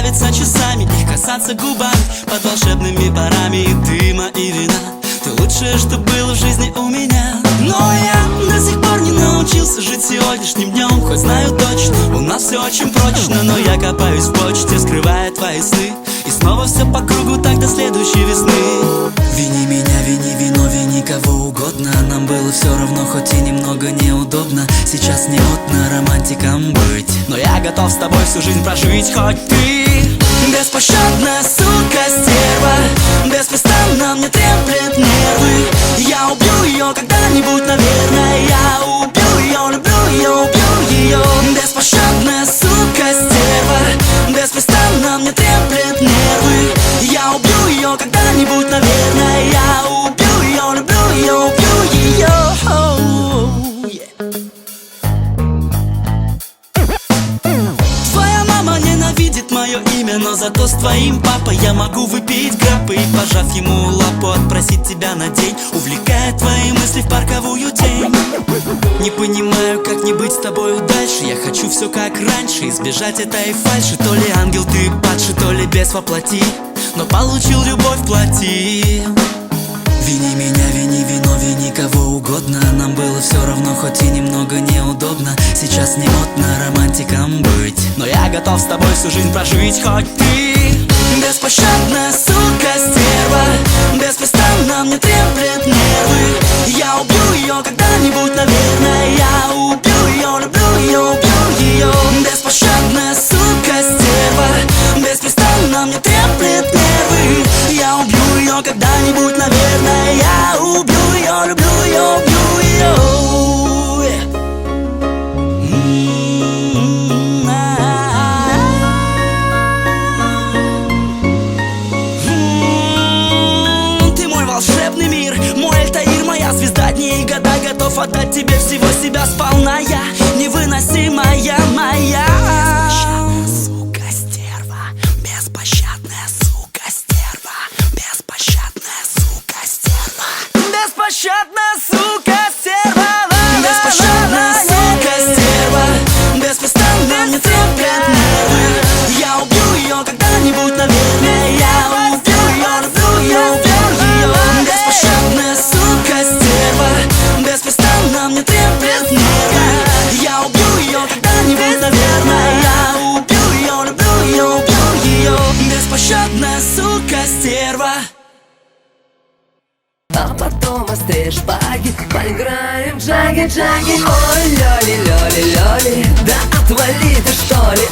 нравится часами их касаться губами под волшебными парами дыма и вина. Ты лучшее, что было в жизни у меня. Но я до сих пор не научился жить сегодняшним днем. Хоть знаю точно, у нас все очень прочно. Но я копаюсь в почте, скрывая твои сны. И снова все по кругу, так до следующей весны. Вини меня, вини вино, вини кого угодно. Нам было все равно, хоть и немного неудобно. Сейчас не модно романтиком быть, но я готов с тобой всю жизнь прожить. Хоть ты беспощадная сука, стерва, беспрестанно мне треплет нервы. Я убью ее когда-нибудь, наверное. Я убью ее, люблю ее, убью ее. Беспощадная сука, стерва, беспрестанно мне треплет нервы. Я убью ее когда-нибудь, наверное. Я убью ее, люблю ее, убью ее. Твоя мама ненавидит мое имя, но зато с твоим папой я могу выпить граппы. И, пожав ему лапу, отпросить тебя на день, увлекая твои мысли в парковую тень. Не понимаю, как не быть с тобою дальше. Я хочу все как раньше, избежать этой фальши. То ли ангел ты падший, то ли бес воплоти, но получил любовь плоти. Вини меня, вини вино, вини кого угодно. Нам было все равно, хоть и немного неудобно. Сейчас не модно романтиком быть, но я готов с тобой всю жизнь прожить. Хоть ты беспощадная сука, стерва, беспрестанно мне треплет нервы. Я убью ее когда-нибудь, наверное. Я убью ее, люблю ее, убью ее. Беспощадная сука, стерва, беспрестанно мне треплет нервы. Я убью ее когда-нибудь, наверное. Я убью ее, люблю ее, убью ее. Ты мой волшебный мир, мой Альтаир, моя звезда дней и года. Готов отдать тебе всего себя сполна. Я невыносимая моя. Беспощадная сука, стерва, беспощадная сука, стерва, беспощадная сука, стерва, беспощадная сука, стерва, беспощадная сука, стерва, беспрестанно мне треплет нервы. Я убью ее когда-нибудь, наверное. Я убью ее, люблю ее, убью ее. Беспощадная сука, стерва, беспрестанно мне треплет нервы. Я убью ее когда-нибудь, наверное. Я убью ее, люблю ее, убью ее. Беспощадная сука, стерва. А потом острее шпаги, поиграем в джаги-джаги. Ой, лёли, лёли, лёли, да отвали ты что ли.